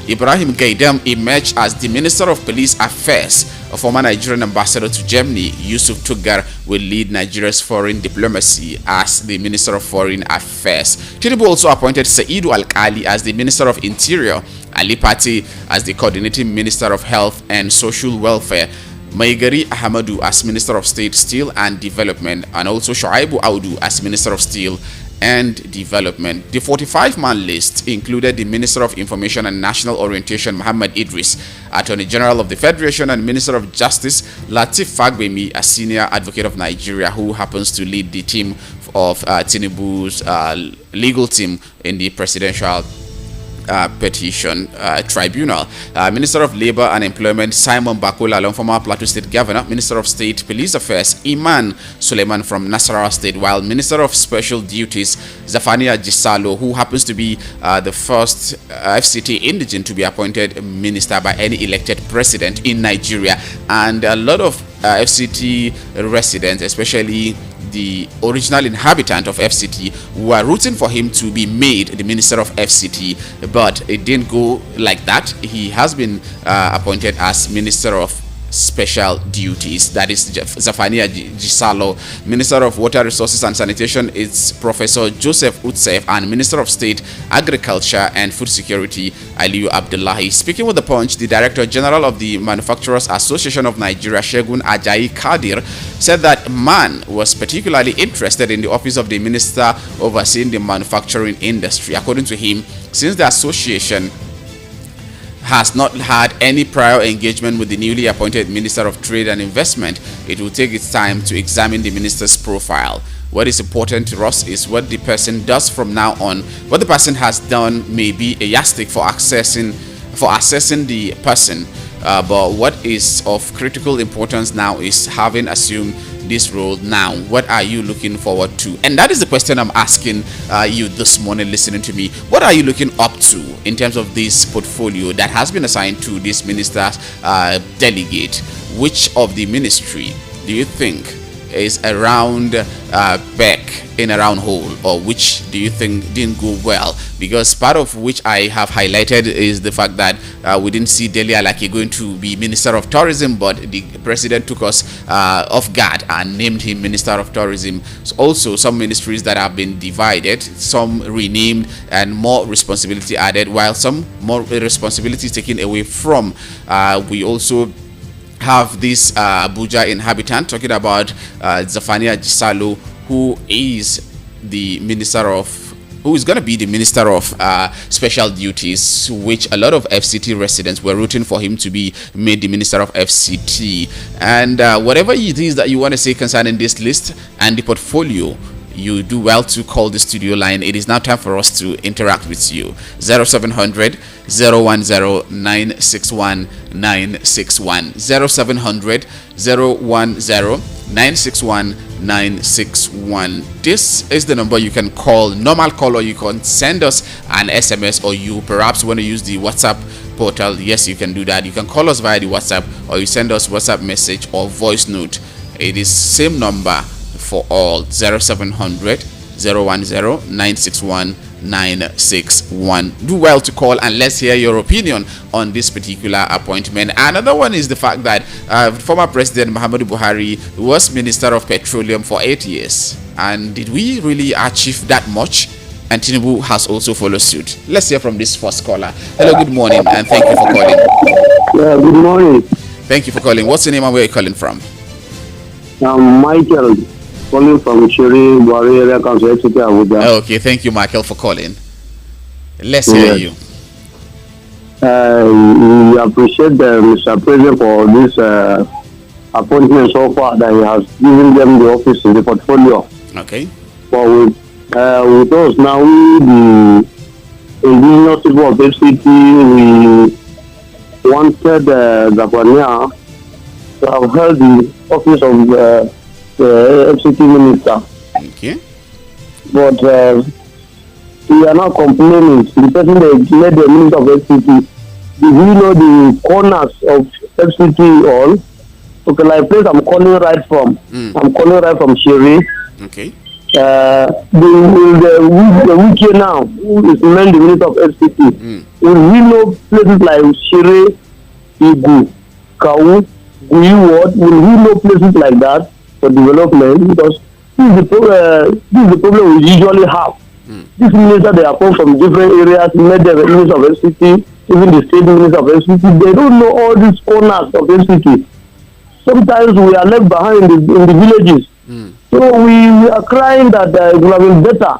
Ibrahim Gaidam emerged as the Minister of Police Affairs. A former Nigerian ambassador to Germany, Yusuf Tuggar, will lead Nigeria's foreign diplomacy as the Minister of Foreign Affairs. Tinubu also appointed Saidu Alkali as the Minister of Interior, Ali Pati as the Coordinating Minister of Health and Social Welfare, Maigari Ahmadu as Minister of State, Steel and Development, and also Shoaibu Audu as Minister of Steel and Development. The 45-man list included the Minister of Information and National Orientation, Muhammad Idris, Attorney General of the Federation, and Minister of Justice, Lateef Fagbemi, a senior advocate of Nigeria who happens to lead the team of Tinubu's legal team in the presidential petition tribunal. Minister of Labor and Employment Simon Bakola, former Plateau State Governor. Minister of State Police Affairs Iman Suleiman from Nasarawa State, while Minister of Special Duties Zafania Gisalo, who happens to be the first FCT indigene to be appointed minister by any elected president in Nigeria. And a lot of FCT residents, especially the original inhabitant of FCT, were rooting for him to be made the Minister of FCT, but it didn't go like that. He has been appointed as Minister of Special Duties, that is Zafania Gisalo. Minister of Water Resources and Sanitation is Professor Joseph Utsef, and Minister of State Agriculture and Food Security Aliyu Abdullahi. Speaking with the Punch, the Director General of the Manufacturers Association of Nigeria, Shegun Ajayi Kadir, said that MAN was particularly interested in the office of the Minister overseeing the manufacturing industry. According to him, since the association has not had any prior engagement with the newly appointed Minister of Trade and Investment, it will take its time to examine the minister's profile. What is important to us is what the person does from now on. What the person has done may be a yardstick for assessing the person, but what is of critical importance now is having assumed this role now, what are you looking forward to? And that is the question I'm asking you this morning listening to me. What are you looking up to in terms of this portfolio that has been assigned to this minister's delegate? Which of the ministry do you think is around back in a round hole, or which do you think didn't go well? Because part of which I have highlighted is the fact that we didn't see Dele Alaki going to be Minister of Tourism, but the president took us off guard and named him Minister of Tourism. So also some ministries that have been divided, some renamed and more responsibility added, while some more responsibilities taken away from. We also have this Abuja inhabitant talking about Zafania Gisalo, who is going to be the Minister of Special Duties, which a lot of FCT residents were rooting for him to be made the Minister of FCT. And whatever it is that you want to say concerning this list and the portfolio, you do well to call the studio line. It is now time for us to interact with you. 0700 010 961 961 0700 010 961 961. This is the number you can call, normal call, or you can send us an SMS, or you perhaps want to use the WhatsApp portal. Yes, you can do that. You can call us via the WhatsApp, or you send us WhatsApp message or voice note. It is same number for all, 0700 010 961 961. Do well to call and let's hear your opinion on this particular appointment. Another one is the fact that former President Muhammadu Buhari was Minister of Petroleum for 8 years, and did we really achieve that much? And Tinubu has also followed suit. Let's hear from this first caller. Hello, good morning, and thank you for calling. Yeah, good morning. Thank you for calling. What's the name and where are you calling from? I'm Michael, calling from Shiri, Buhari area council, Abuja. Okay, thank you, Michael, for calling. Let's hear you. We appreciate Mr. President for this appointment so far, that he has given them the office in the portfolio. Okay. But with us now, the indigenous people of FCT, we wanted Zafania to have held the office of the FCT minister. Okay. But we are not complaining. The person that led the minister of FCT, do we know the corners of FCT all? Okay, like place I'm calling right from. I'm calling right from Shiri. Okay. the wiki now, who is named the Minister of FCT, will he know places like Shere, Igu, Kau, Gui Ward? Will he know places like that for development? Because this is the problem we usually have. This minister, they are from different areas, met the minister of FCT, even the state minister of FCT. They don't know all these corners of FCT. Sometimes we are left behind in the villages. So we are crying that it would have been better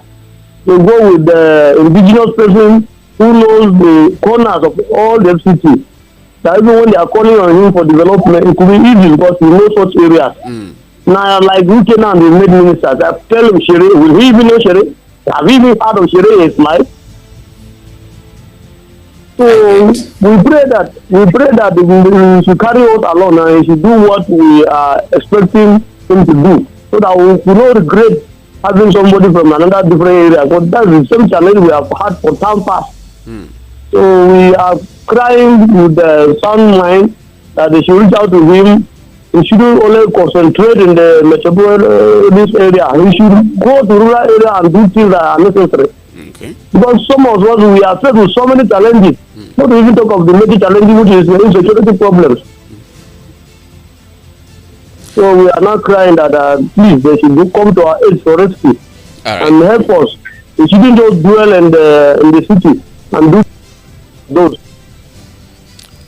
to go with the indigenous person who knows the corners of all the FCT. That even when they are calling on him for development, it could be easy because he knows such areas. Now, like UK now, they made ministers. I tell him, Shere, will he even know Shere? Have he even heard of Shere in his life? So we pray that we should carry out along and he should do what we are expecting him to do, so that we will not regret having somebody from another different area. But that's the same challenge we have had for time past. So we are crying with the sound mind that they should reach out to him. He shouldn't only concentrate in the metropolis area. He should go to rural area and do things that are necessary. Okay. Because some of us, we are faced with so many challenges. Not to even talk of the major challenges, which is the insecurity problems. So we are now crying that please, they should come to our aid for rescue and help us. We shouldn't just dwell in the city and do those.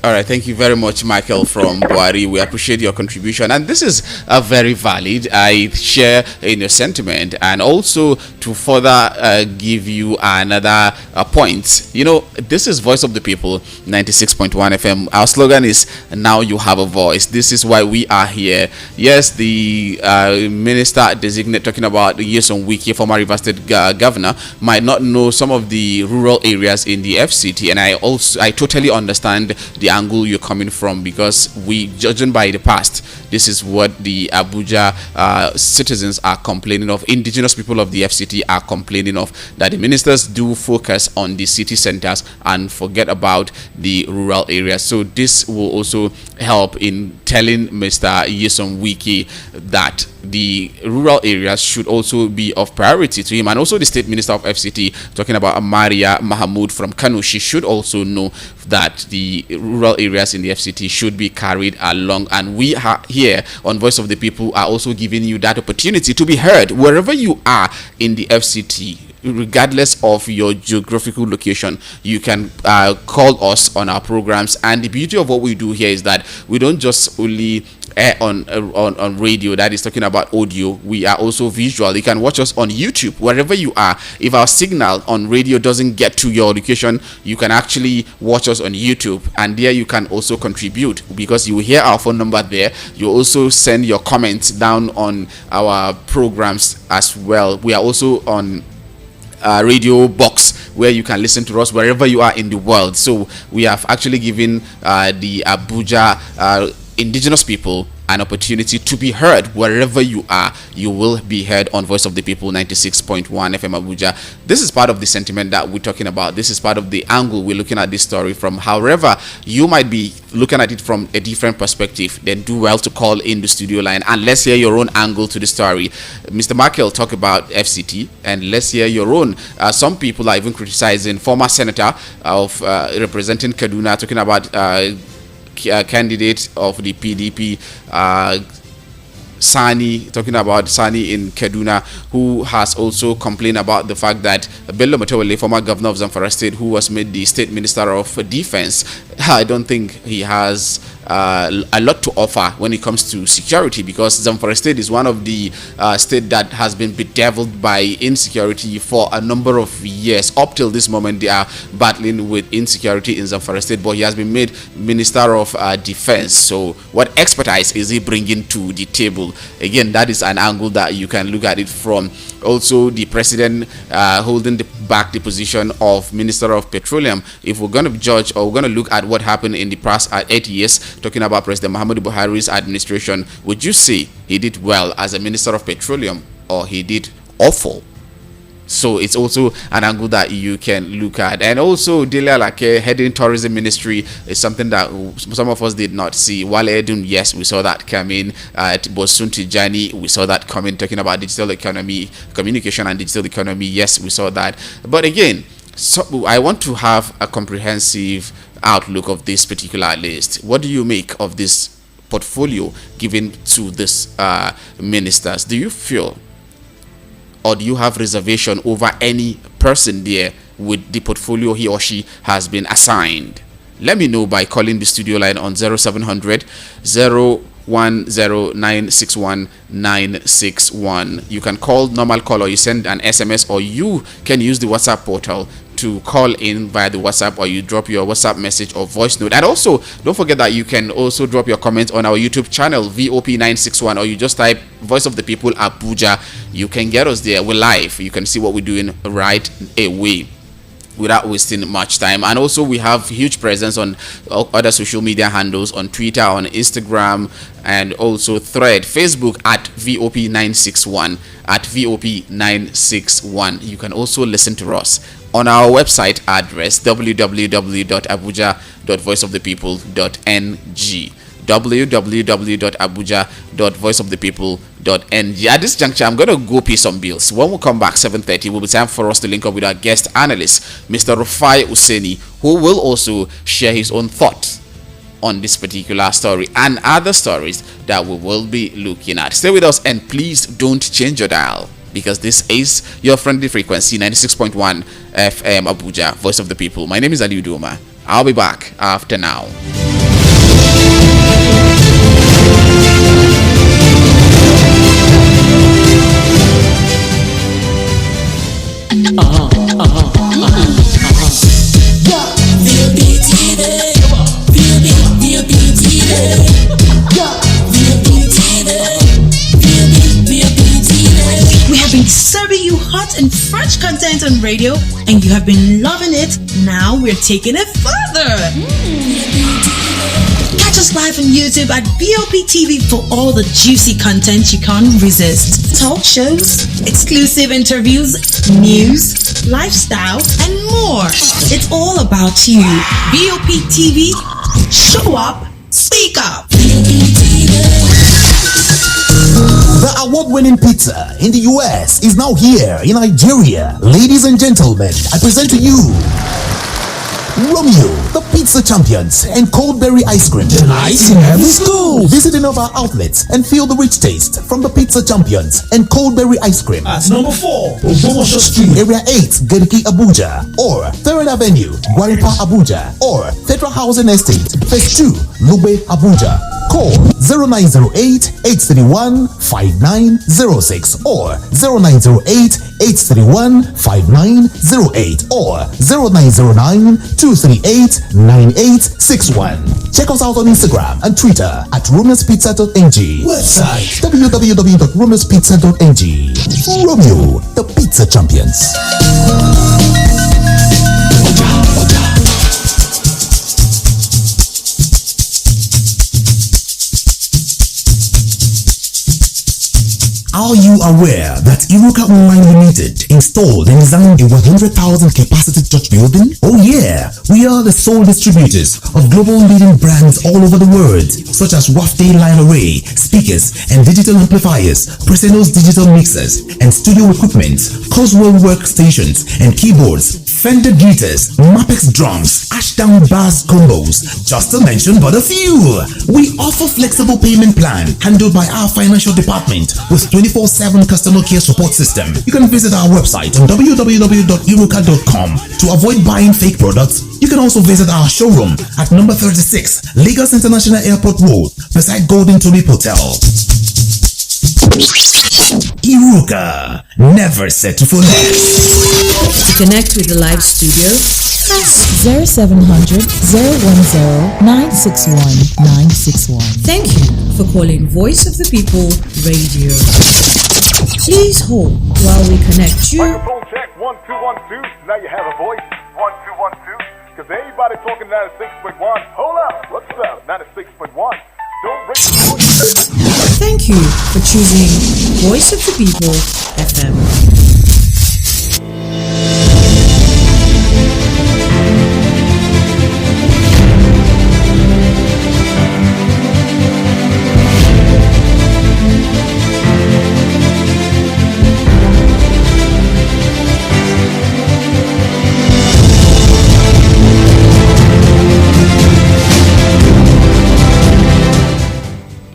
All right, thank you very much, Michael from Buhari. We appreciate your contribution, and this is very valid. I share in your sentiment, and also to further give you another point. You know, this is Voice of the People, 96.1 FM. Our slogan is "Now you have a voice." This is why we are here. Yes, the minister designate talking about Nyesom Wike, former River State governor, might not know some of the rural areas in the FCT, and I totally understand the angle you're coming from, because we, judging by the past, this is what the Abuja citizens are complaining of. Indigenous people of the FCT are complaining of, that the ministers do focus on the city centers and forget about the rural areas. So this will also help in telling Mr. Nyesom Wike that the rural areas should also be of priority to him. And also the state minister of FCT, talking about Maria Mahmoud from Kano, she should also know that the rural areas in the FCT should be carried along. And we here on Voice of the People are also giving you that opportunity to be heard wherever you are in the FCT. Regardless of your geographical location, you can call us on our programs. And the beauty of what we do here is that we don't just only air on radio, that is talking about audio. We are also visual. You can watch us on YouTube wherever you are. If our signal on radio doesn't get to your location, you can actually watch us on YouTube, and there you can also contribute, because you will hear our phone number there. You also send your comments down on our programs as well. We are also on radio box, where you can listen to us wherever you are in the world. So we have actually given the Abuja indigenous people an opportunity to be heard wherever you are. You will be heard on Voice of the People, 96.1 FM Abuja. This is part of the sentiment that we're talking about. This is part of the angle we're looking at this story from. However, you might be looking at it from a different perspective. Then do well to call in the studio line and let's hear your own angle to the story. Mr. Michael talk about FCT, and let's hear your own. Some people are even criticizing former senator of representing Kaduna, talking about candidate of the PDP, Sani, talking about Sani in Kaduna, who has also complained about the fact that Bello Mutawale, former governor of Zamfara State, who was made the state minister of defense, I don't think he has a lot to offer when it comes to security, because Zamfara State is one of the states that has been bedeviled by insecurity for a number of years. Up till this moment, they are battling with insecurity in Zamfara State, but he has been made minister of defense. So what expertise is he bringing to the table? Again, that is an angle that you can look at it from. Also, the president holding back the position of Minister of Petroleum. If we're going to judge, or we're going to look at what happened in the past 8 years, talking about President Muhammadu Buhari's administration, would you say he did well as a Minister of Petroleum, or he did awful? So it's also an angle that you can look at. And also Delia Lake heading tourism ministry is something that some of us did not see. Wale Edun, yes, we saw that coming. At Bosun Tijani, we saw that coming, talking about digital economy, communication and digital economy. Yes, we saw that. But again, so I want to have a comprehensive outlook of this particular list. What do you make of this portfolio given to this ministers? Do you feel, or do you have reservation over any person there with the portfolio he or she has been assigned? Let me know by calling the studio line on 0700 010961961. You can call normal call, or you send an SMS, or you can use the WhatsApp portal to call in via the WhatsApp, or you drop your WhatsApp message or voice note. And also don't forget that you can also drop your comments on our YouTube channel VOP961, or you just type Voice of the People Abuja. You can get us there. We're live. You can see what we're doing right away without wasting much time. And also we have huge presence on other social media handles, on Twitter, on Instagram, and also Thread, Facebook at VOP961, at VOP961. You can also listen to us on our website address www.abuja.voiceofthepeople.ng, www.abuja.voiceofthepeople.ng. At this juncture, I'm going to go pay some bills. When we come back 7:30, it will be time for us to link up with our guest analyst, Mr. Rufai Oseni, who will also share his own thoughts on this particular story and other stories that we will be looking at. Stay with us and please don't change your dial, because this is your friendly frequency, 96.1 FM Abuja, Voice of the People. My name is Ali Udoma. I'll be back after now. We have been serving you hot and fresh content on radio, and you have been loving it. Now we're taking it further. Catch us live on YouTube at BOP TV for all the juicy content you can't resist. Talk shows, exclusive interviews, news, lifestyle, and more. It's all about you. BOP TV, show up, speak up. The award-winning pizza in the US is now here in Nigeria. Ladies and gentlemen, I present to you Romeo, the pizza champions, and cold berry ice cream. Delight in every school. Visit any of our outlets and feel the rich taste from the pizza champions and cold berry ice cream. At number 4, Ogbomosho Street, Area 8, Geriki, Abuja, or 3rd Avenue, Gwaripa, Abuja, or Federal Housing Estate, Phase 2, Lube, Abuja. Call 0908-831-5906 or 0908-831-5908 or 0909-238-9861. Check us out on Instagram and Twitter at romeospizza.ng. website www.romeospizza.ng. Romeo, the pizza champions. Are you aware that Iruka Online Limited installed and designed a 100,000 capacity church building? Oh yeah, we are the sole distributors of global leading brands all over the world, such as Wafday Line Array, speakers and digital amplifiers, Preseno's digital mixers and studio equipment, Coswell workstations and keyboards, Fender guitars, Mapex drums, Ashdown bass combos, just to mention but a few. We offer flexible payment plan handled by our financial department with 24/7 customer care support system. You can visit our website on www.iruka.com to avoid buying fake products. You can also visit our showroom at number 36 Lagos International Airport Road beside Golden Tulip Hotel. Iruka, never settle for less. To connect with the live studio, press 0700 010 961 961. Thank you for calling Voice of the People Radio. Please hold while we connect you. Microphone check 1 2 1 2. Now you have a voice 1 2 1 2. Because everybody talking 96.1. Hold up, what's up? 96.1. Don't break the voice. Thank you for choosing Voice of the People FM.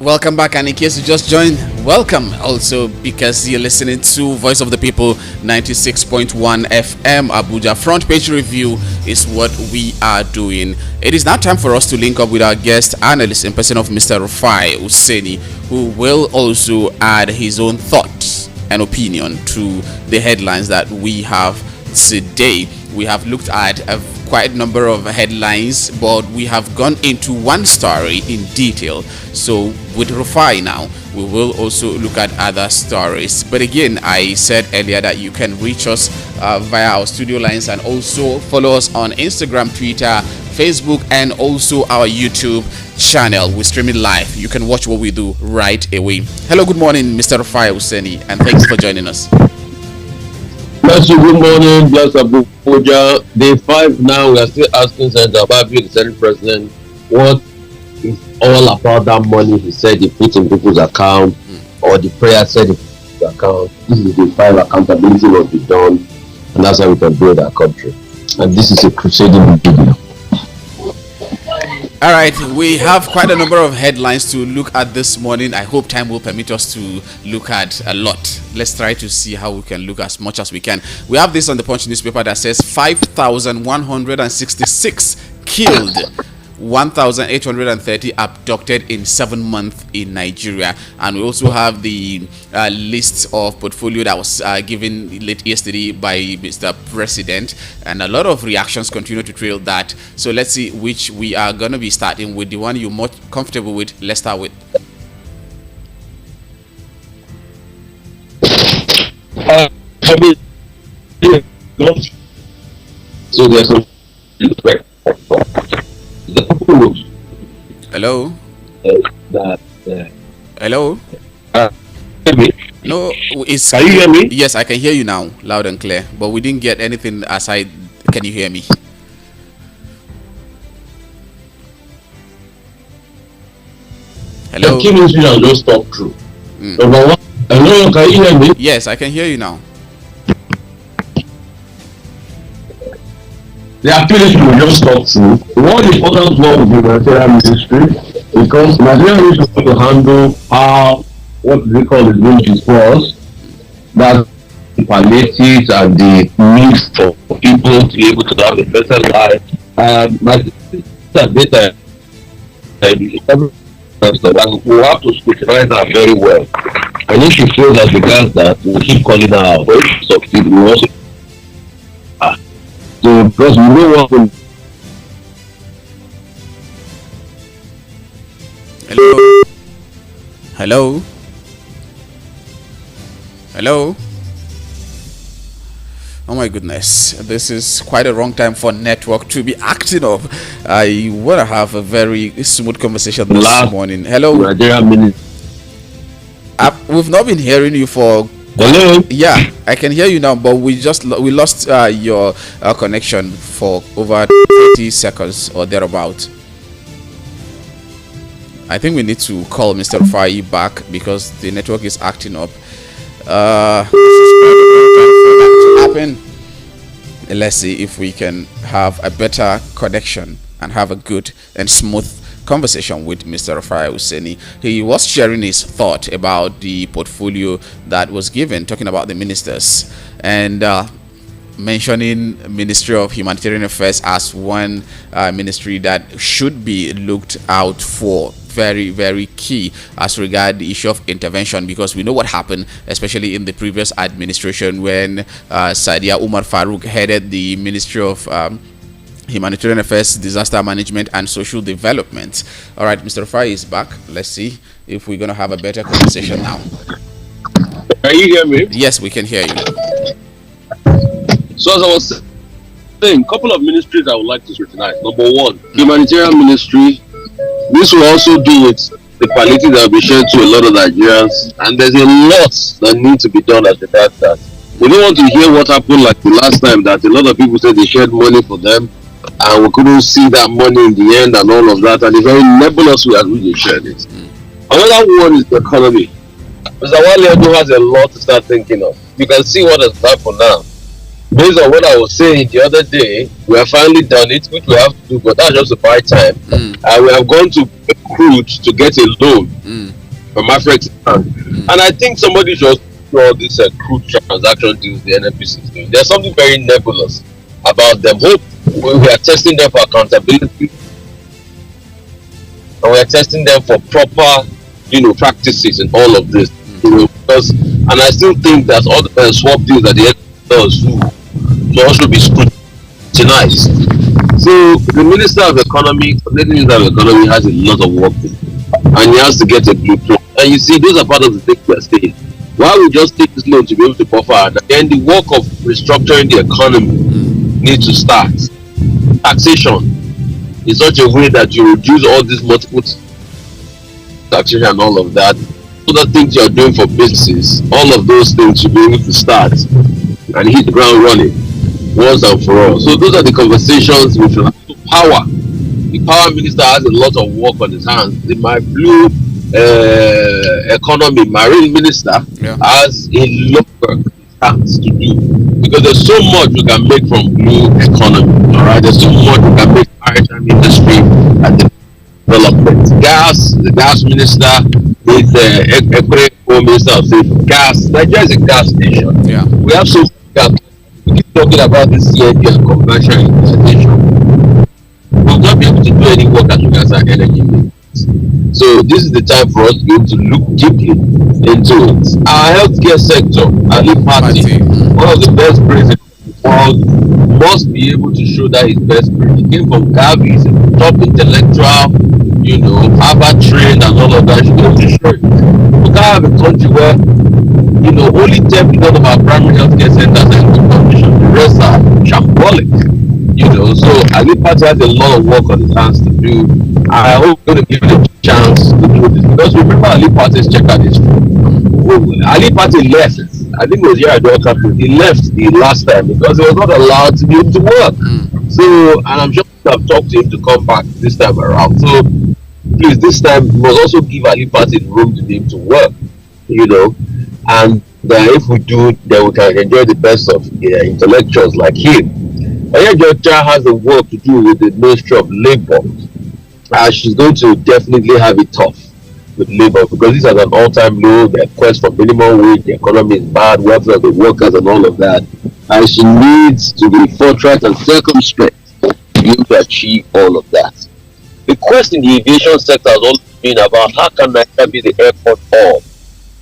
Welcome back, and in case you just joined, welcome also because you're listening to Voice of the People 96.1 FM Abuja. Front page review is what we are doing. It is now time for us to link up with our guest analyst in person of Mr. Rufai Oseni, who will also add his own thoughts and opinion to the headlines that we have today. We have looked at quite a number of headlines, but we have gone into one story in detail. So with Rufai now, we will also look at other stories. But again, I said earlier that you can reach us via our studio lines and also follow us on Instagram, Twitter, Facebook, and also our YouTube channel. We're streaming live. You can watch what we do right away. Hello, good morning, Mr. Rufai Oseni, and thanks for joining us. Bless you, good morning, bless Abuja. Day 5 now, we are still asking Senator Babi, the Senate President, what is all about that money he said he put in people's account, or the prayer said he put in people's account. This is Day 5, accountability must be done, and that's how we can build our country. And this is a crusading video. All right, we have quite a number of headlines to look at this morning. I hope time will permit us to look at a lot. Let's try to see how we can look as much as we can. We have this on the Punch newspaper that says 5,166 killed, 1,830 abducted in 7 months in Nigeria. And we also have the list of portfolio that was given late yesterday by Mr. President, and a lot of reactions continue to trail that. So let's see which we are going to be starting with. The one you're more comfortable with, let's start with. So there's some Hello? Hello? No, it's... Can you hear me? Yes, I can hear you now, loud and clear. But we didn't get anything aside. Can you hear me? Hello? The key ministry has just talked through. Number one, hello, can you hear me? Yes, I can hear you now. The appeal will just talk through. One important one with the Ministerial Ministry, because Nigeria needs to handle what they call the wages for us, that the palliatives and the need for people to be able to have a better life. My data, we have to scrutinize that very well. And if she feels as regards that, we'll keep calling her out. But if she succeeds, we also. So, because we know what will. Hello? Hello? Hello? Oh my goodness, this is quite a wrong time for network to be acting up. I want to have a very smooth conversation this morning. Hello? We've not been hearing you for... Hello? Yeah, I can hear you now, but we lost your connection for over 30 seconds or thereabout. I think we need to call Mr. Rufai back because the network is acting up. Let's see if we can have a better connection and have a good and smooth conversation with Mr. Rufai Oseni. He was sharing his thought about the portfolio that was given, talking about the ministers, and mentioning Ministry of Humanitarian Affairs as one ministry that should be looked out for. Very, very key as regard the issue of intervention, because we know what happened, especially in the previous administration when Sadia Umar Farouk headed the Ministry of Humanitarian Affairs, Disaster Management and Social Development. All right, Mr. Rufai is back. Let's see if we're going to have a better conversation now. Can you hear me? Yes, we can hear you. So as I was saying, a couple of ministries I would like to scrutinize. Number one, Humanitarian Ministry. This will also do with the palliative that will be shared to a lot of Nigerians, and there's a lot that needs to be done as regards that. We don't want to hear what happened like the last time, that a lot of people said they shared money for them and we couldn't see that money in the end and all of that, and it's very nebulous way as we shared it. Another one is the economy. Mr. Wale Edo has a lot to start thinking of. You can see what has happened now. based on what I was saying the other day, we have finally done it, which we have to do, but that's just to buy time. We have gone to recruit to get a loan from Africa, and I think somebody should do all these crude transaction deals the NNPC is doing. There's something very nebulous about them. We are testing them for accountability, and we are testing them for proper, practices in all of this. Because, and I still think that all the swap deals that the NNPC does will also be scrutinized. So the Minister of Economy, has a lot of work to do, and he has to get a blueprint. And you see, those are part of the things we are saying. Why we just take this loan to be able to buffer, and then the work of restructuring the economy needs to start. Taxation in such a way that you reduce all these multiple taxation and all of that. Other things you are doing for businesses, all of those things should be able to start and hit the ground running once and for all. So those are the conversations we should have. Power. The power minister has a lot of work on his hands. My blue economy marine minister has a lot of work to do, because there's so much we can make from blue economy. All right, there's so much we can make maritime industry and development. The gas minister is the minister of gas. Nigeria is a gas nation. We have so much. We keep talking about this CND and conventional implementation. We'll not be able to do any work as regards our energy needs. So this is the time for us to be able to look deeply into it. Our healthcare sector, Ali Party, one of the best brains in the world, must be able to show that his best brain. He came from Gavi, he's a top intellectual, Harvard trained and all of that. He should be able to show it. We can't have a country where, only 10% of our primary healthcare centers are in good condition. The rest are shambolic. So Ali Party has a lot of work on his hands to do. I hope we're going to give him a chance to do this, because remember Ali Party's checkered history. Ali Party left. I think it was here at the company. He left the last time because he was not allowed to be able to work. So, and I'm sure I've talked to him to come back this time around. So, please, this time we must also give Ali Party the room to be able to work. And if we do, then we can enjoy the best of intellectuals like him. Georgia has the work to do with the Ministry of Labour. She's going to definitely have it tough with labor, because this is an all-time low. The quest for minimum wage, the economy is bad, welfare of the workers and all of that. And she needs to be forthright and circumspect to be able to achieve all of that. The quest in the aviation sector has always been about how can Nigeria be the airport hub.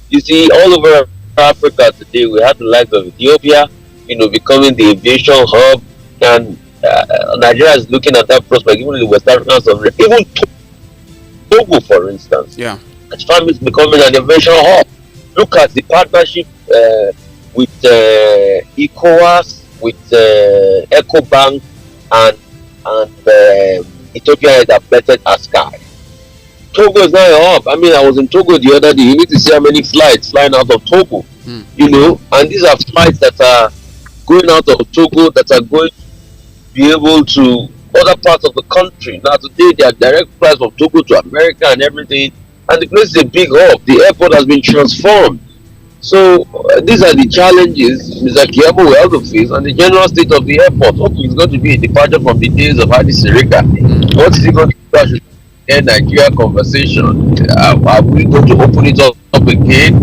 You see, all over Africa today, we have the likes of Ethiopia, becoming the aviation hub. And Nigeria is looking at that prospect, even in the West African zone, even Togo, for instance. As far as becoming an aviation hub. Look at the partnership with ECOWAS, with EcoBank, and Ethiopia that betted Askai. Togo is now a hub. I was in Togo the other day. You need to see how many flights flying out of Togo. And these are flights that are going out of Togo that are going be able to other parts of the country. Now today there are direct flights from Togo to America and everything, and the place is a big hub. The airport has been transformed. So these are the challenges Mr. Kiabo will have to face, and the general state of the airport. Hopefully it's going to be a departure from the days of Hadi Sirika. What is he going to do in Nigeria conversation? Are we going to open it up again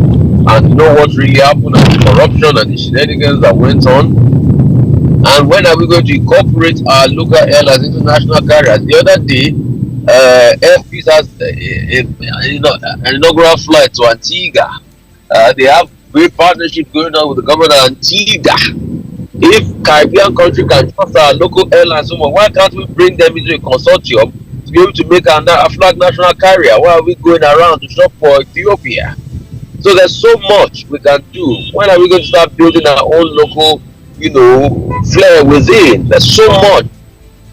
and know what really happened, and the corruption and the shenanigans that went on? And when are we going to incorporate our local airlines, international carriers? The other day, Air Peace has an inaugural flight to Antigua. They have great partnership going on with the government of Antigua. If Caribbean country can trust our local airlines, why can't we bring them into a consortium to be able to make a flag national carrier? Why are we going around to shop for Ethiopia? So there's so much we can do. When are we going to start building our own local flair within? There's so much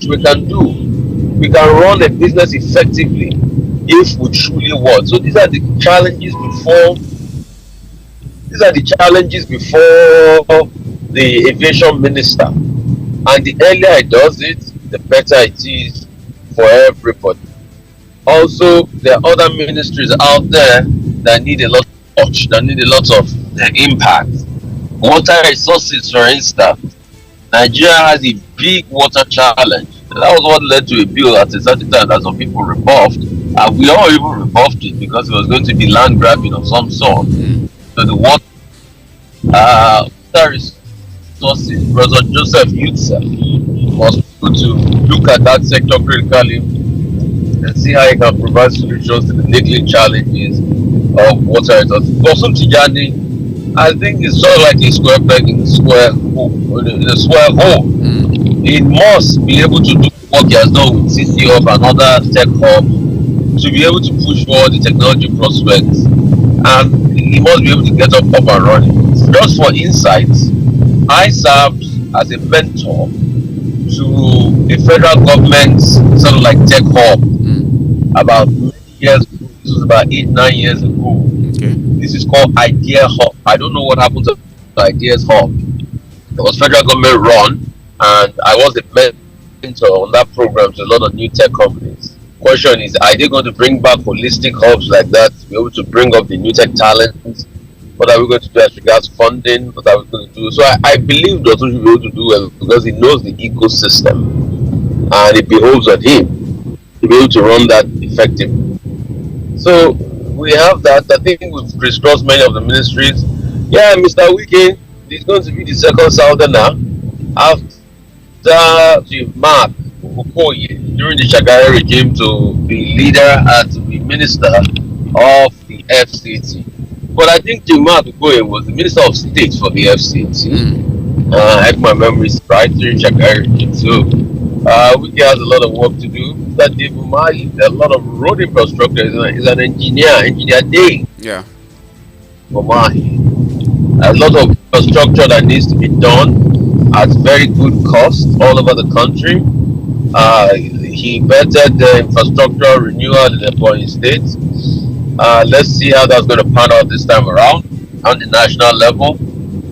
we can do. We can run a business effectively if we truly want. So these are the challenges before the aviation minister. And the earlier it does it, the better it is for everybody. Also, there are other ministries out there that need a lot of touch, that need a lot of impact. Water resources, for instance, Nigeria has a big water challenge. That was what led to a bill at a certain time that some people rebuffed. And we all even rebuffed it because it was going to be land grabbing of some sort. So the water resources, Brother Joseph Yutsa was able to look at that sector critically and see how he can provide solutions to the niggling challenges of water resources. Also, Tijani, I think it's sort of like a square peg in a square hole. He must be able to do what he has done with CC Hub and other tech hub to be able to push forward the technology prospects, and he must be able to get up and running. Just for insights, I served as a mentor to the federal government's sort of like tech hub about many years ago. This was about 8-9 years ago. Okay. This is called Idea Hub. I don't know what happened to Ideas Hub. It was federal government run, and I was a mentor on that program to a lot of new tech companies. Question is, are they going to bring back holistic hubs like that to be able to bring up the new tech talents? What are we going to do as regards funding? What are we going to do? So I believe Dr. will be able to do well because he knows the ecosystem, and it behoves on him to be able to run that effectively. So we have that. I think we've crisscrossed many of the ministries. Yeah, Mr. Wike is going to be the second southerner after Mark Okoye during the Shagari regime to be leader and to be minister of the FCT. But I think Mark Okoye was the minister of state for the FCT. If my memory is right, during Shagari regime. So Wike has a lot of work to do. That Dave Umali, a lot of road infrastructure. Is an engineer day. Yeah. Umahi. A lot of infrastructure that needs to be done at very good cost all over the country. He bettered the infrastructure renewal in the Ebonyi State. Let's see how that's going to pan out this time around on the national level.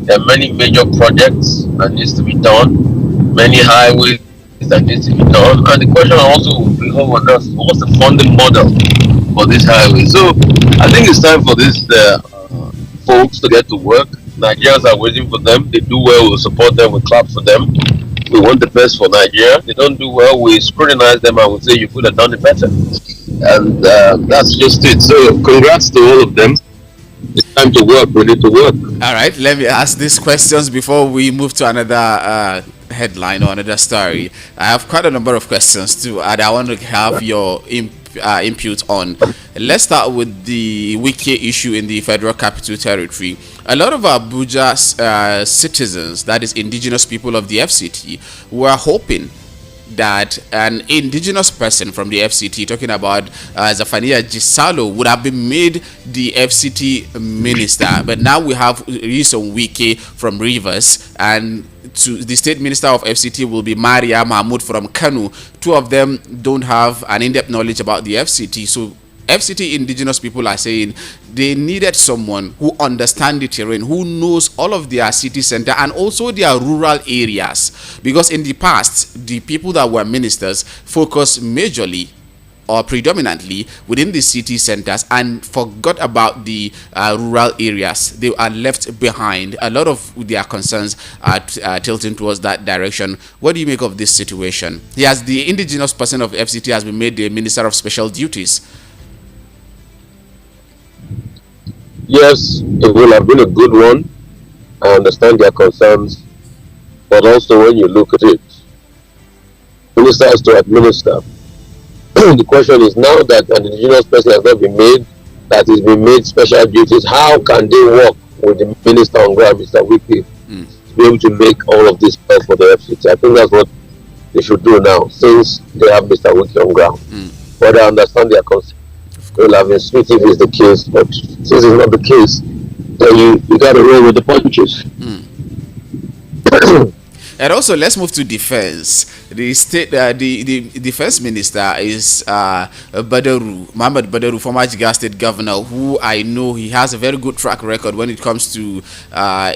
There are many major projects that needs to be done, many highways that needs to be done, and the question also will be on us: what's the funding model for this highway? So I think it's time for these folks to get to work. Nigerians are waiting for them. They do well, we'll support them, we'll clap for them. We want the best for Nigeria. They don't do well, we scrutinize them and we'll say you could have done it better. And that's just it. So congrats to all of them. It's time to work. We need to work. All right, let me ask these questions before we move to another headline or another story. I have quite a number of questions too, and I want to have your input on. Let's start with the Wike issue in the Federal Capital Territory. A lot of Abuja's citizens, that is indigenous people of the FCT, were hoping that an indigenous person from the FCT, talking about Zafania Gisalo, would have been made the FCT minister. But now we have Rison Wike from Rivers, and to the state minister of FCT will be Maria Mahmoud from Kanu. Two of them don't have an in-depth knowledge about the FCT. So FCT indigenous people are saying they needed someone who understands the terrain, who knows all of their city center and also their rural areas, because in the past the people that were ministers focused majorly or predominantly within the city centers and forgot about the rural areas. They are left behind. A lot of their concerns are tilting towards that direction. What do you make of this situation? Yes, the indigenous person of FCT has been made the Minister of Special Duties. Yes, it will have been a good one. I understand their concerns, but also when you look at it, minister has to administer. The question is, now that an indigenous person has not been made, that is being made special duties, how can they work with the minister on ground, Mr. Wike, to be able to make all of this stuff for the FCT? I think that's what they should do now, since they have Mr. Wike on ground. But I understand their concerns. Well, I mean, sweet if it's the case, but since it's not the case, then you got to roll with the punches. And also, let's move to defense. The state, the defense minister is Mohammed Badaru, former Jigawa State governor, who I know he has a very good track record when it comes to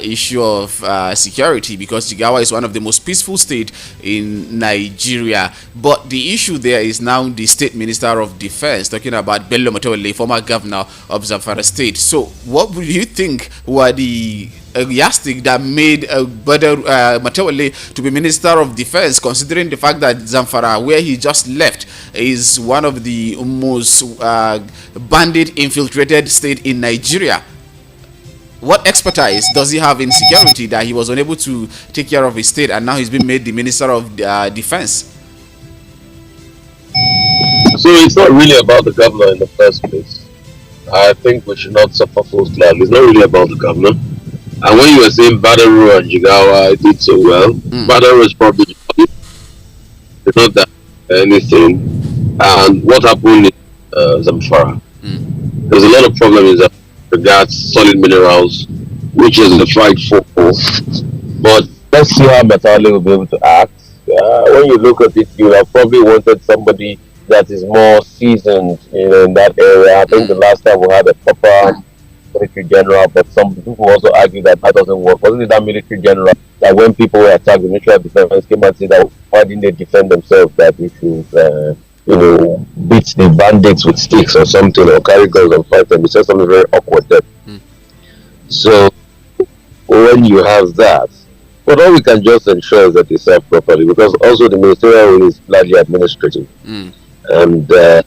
issue of security, because Jigawa is one of the most peaceful states in Nigeria. But the issue there is now the state minister of defense, talking about Bello Motowale, former governor of Zamfara State. So, what would you think were the yardstick that made Matewale to be Minister of Defense, considering the fact that Zamfara, where he just left, is one of the most bandit infiltrated state in Nigeria. What expertise does he have in security that he was unable to take care of his state, and now he's been made the Minister of Defense? So it's not really about the governor in the first place. I think we should not suffer fools gladly. It's not really about the governor. And when you were saying Badaru and Jigawa did so well, Badaru is probably not that anything. And what happened in Zamfara? There's a lot of problems that regards solid minerals, which is the fight for. But let's see how Matale will be able to act. When you look at it, you have probably wanted somebody that is more seasoned in that area. I think the last time we had a proper military general, but some people also argue that doesn't work. Wasn't it that military general that when people were attacked, the Ministerial Defense came and said that why didn't they defend themselves, that we should beat the bandits with sticks or something, or carry guns and fight them? He said something very awkward there. So when you have that, but all we can just ensure is that they serve properly, because also the Ministerial is largely administrative. And but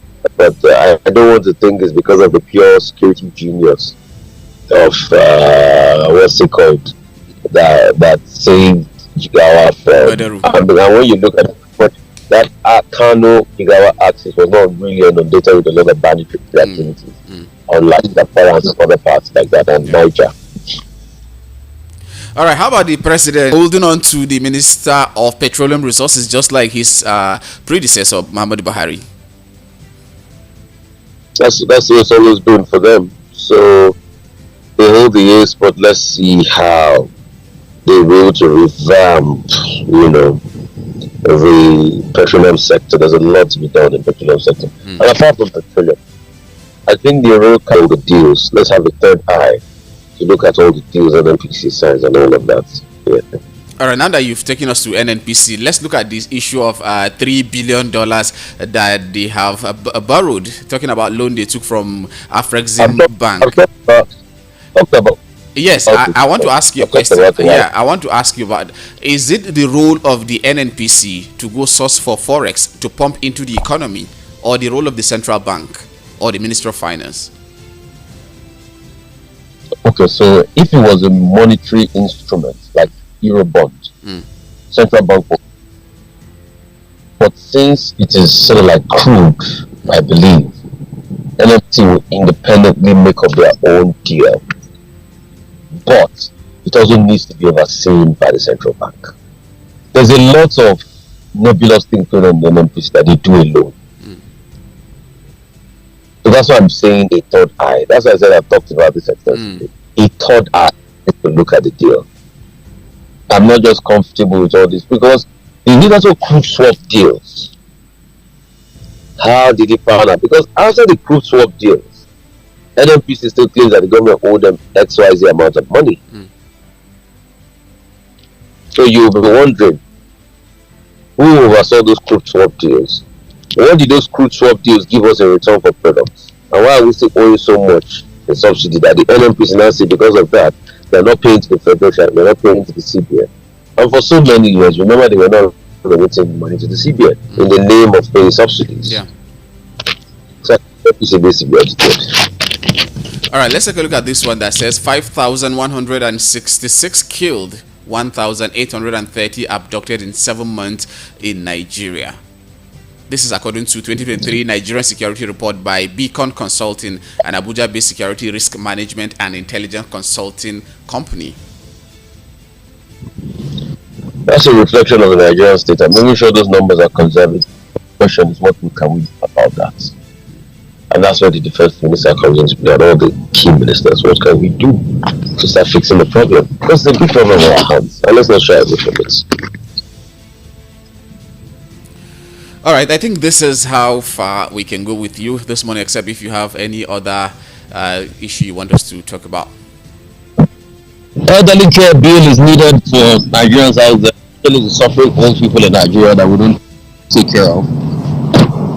I don't want to think it's because of the pure security genius of what's it called, that saved Jigawa from. And when you look at what that Kano Jigawa axis was not really inundated with a lot of banditry activities, unlike the parents of other parts like that and Niger. All right, how about the president holding on to the Minister of Petroleum Resources just like his predecessor, Muhammadu Buhari? That's what it's always been for them. So they hold the ace, but let's see how they will able to revamp, the petroleum sector. There's a lot to be done in the petroleum sector. And apart from petroleum, I think the real kind of the deals, let's have a third eye to look at all the deals and NPC signs and all of that. Yeah. All right, now that you've taken us to NNPC, let's look at this issue of $3 billion that they have borrowed. Talking about loan they took from Afrexim Bank. Yes, I want to ask you a question. Yeah, I want to ask you about, is it the role of the NNPC to go source for Forex to pump into the economy, or the role of the central bank or the Minister of Finance? Okay, so if it was a monetary instrument like Eurobond, central bank, but since it is sort of like crude, I believe NFT will independently make up their own deal, but it also needs to be overseen by the central bank. There's a lot of nebulous things going on in the NNPC that they do alone. So that's why I'm saying a third eye. That's why I said I've talked about this extensively. A third eye to look at the deal. I'm not just comfortable with all this, because they need also crude swap deals. How did it pan out? Because after the crude swap deals, NNPC still claims that the government owed them XYZ amount of money. So you'll be wondering, who oversaw those crude swap deals? What did those crude swap deals give us in return for products? And why are we still owing so much in subsidy that the NNPC now say because of that they're not paying to the Federation, they're not paying to the CBN? And for so many years, remember, they were not remitting money to the CBN in the name of paying subsidies. Yeah. So NNPC basically agitated. All right, let's take a look at this one that says 5,166 killed, 1,830 abducted in 7 months in Nigeria. This is according to 2023 Nigerian Security Report by Beacon Consulting, an Abuja-based security risk management and intelligence consulting company. That's a reflection of the Nigerian state. I'm making sure those numbers are conservative. The question is, what can we do about that? And that's where the defense minister comes into play, and all the key ministers. What can we do to start fixing the problem? Because it's a big problem in our hands, and let's not shy away from it. All right, I think this is how far we can go with you this morning, except if you have any other issue you want us to talk about. Elderly care bill is needed for Nigerians out there, especially the suffering old people in Nigeria that we don't take care of.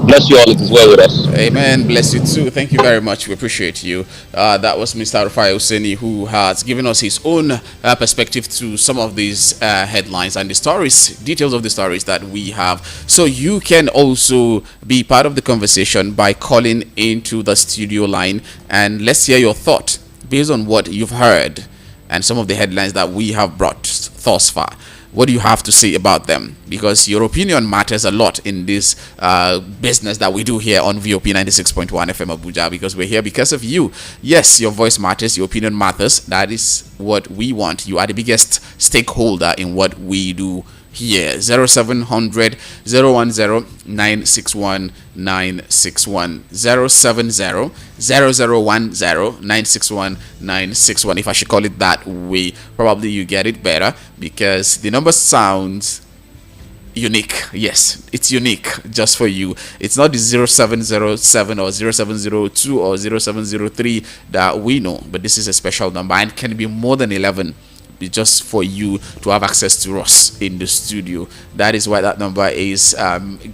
Bless you all. It is well with us. Amen. Bless you too. Thank you very much. We appreciate you. That was Mr. Rufai Oseni, who has given us his own perspective to some of these headlines and the stories, details of the stories that we have. So you can also be part of the conversation by calling into the studio line, and let's hear your thought based on what you've heard and some of the headlines that we have brought thus far. What do you have to say about them? Because your opinion matters a lot in this business that we do here on VOP 96.1 FM Abuja, because we're here because of you. Yes, your voice matters, your opinion matters. That is what we want. You are the biggest stakeholder in what we do here. 0700 010 961 961 070 0010 961 961. If I should call it that way, probably you get it better because the number sounds unique. Yes, it's unique just for you. It's not the 0707 or 0702 or 0703 that we know, but this is a special number and can be more than 11 just for you to have access to us in the studio. That is why that number is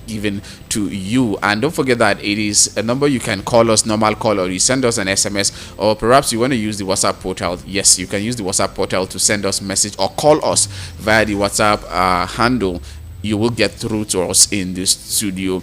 given to you. And don't forget that it is a number you can call us, normal call, or you send us an SMS, or perhaps you want to use the WhatsApp portal. Yes, you can use the WhatsApp portal to send us message or call us via the WhatsApp handle. You will get through to us in the studio.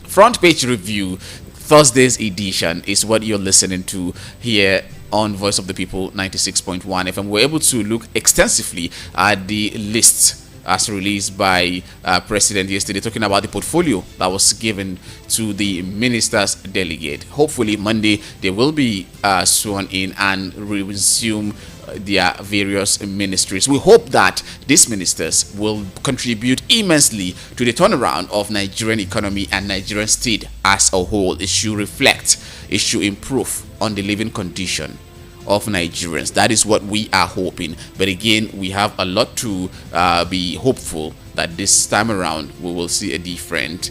Front page review Thursday's edition is what you're listening to here on Voice of the People 96.1 FM. We're able to look extensively at the list as released by President yesterday, talking about the portfolio that was given to the ministers delegate. Hopefully Monday they will be sworn in and resume their various ministries. We hope that these ministers will contribute immensely to the turnaround of Nigerian economy and Nigerian state as a whole. It should reflect, it should improve on the living condition of Nigerians. That is what we are hoping. But again, we have a lot to be hopeful that this time around we will see a difference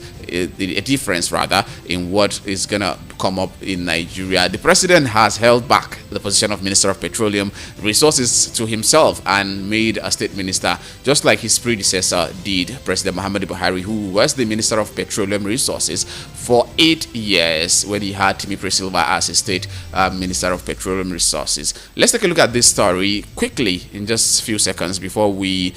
rather in what is gonna come up in Nigeria. The president has held back the position of Minister of Petroleum Resources to himself and made a state minister, just like his predecessor did, President Muhammadu Buhari, who was the Minister of Petroleum Resources for 8 years when he had Timi Presilva as his state Minister of Petroleum Resources. Let's take a look at this story quickly in just a few seconds before we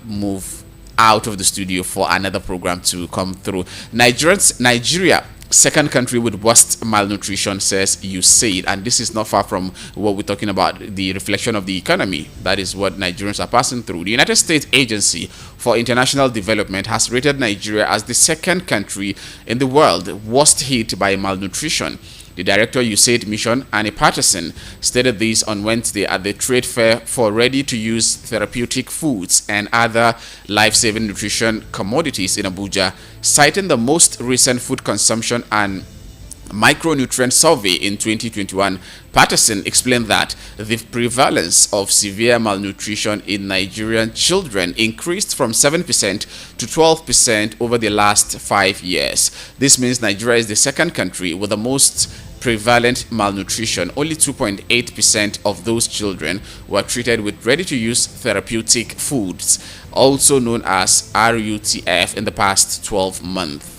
move out of the studio for another program to come through. Nigeria, second country with worst malnutrition, says USAID, and this is not far from what we're talking about, the reflection of the economy. That is what Nigerians are passing through. The United States Agency for International Development has rated Nigeria as the second country in the world worst hit by malnutrition. The director USAID Mission, Annie Patterson, stated this on Wednesday at the trade fair for ready-to-use therapeutic foods and other life-saving nutrition commodities in Abuja, citing the most recent food consumption and micronutrient survey in 2021. Patterson explained that the prevalence of severe malnutrition in Nigerian children increased from 7% to 12% over the last 5 years. This means Nigeria is the second country with the most prevalent malnutrition. Only 2.8% of those children were treated with ready-to-use therapeutic foods, also known as RUTF, in the past 12 months.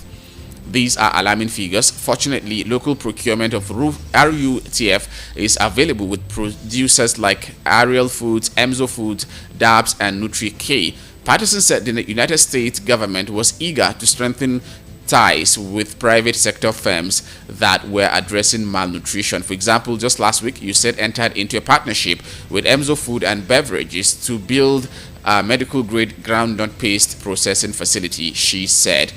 These are alarming figures. Fortunately, local procurement of RUTF is available with producers like Ariel Foods, Emzo Foods, Dabs, and Nutri-K. Patterson said the United States government was eager to strengthen ties with private sector firms that were addressing malnutrition. For example, just last week, USAID entered into a partnership with Emzo Food and Beverages to build a medical-grade groundnut paste processing facility, she said.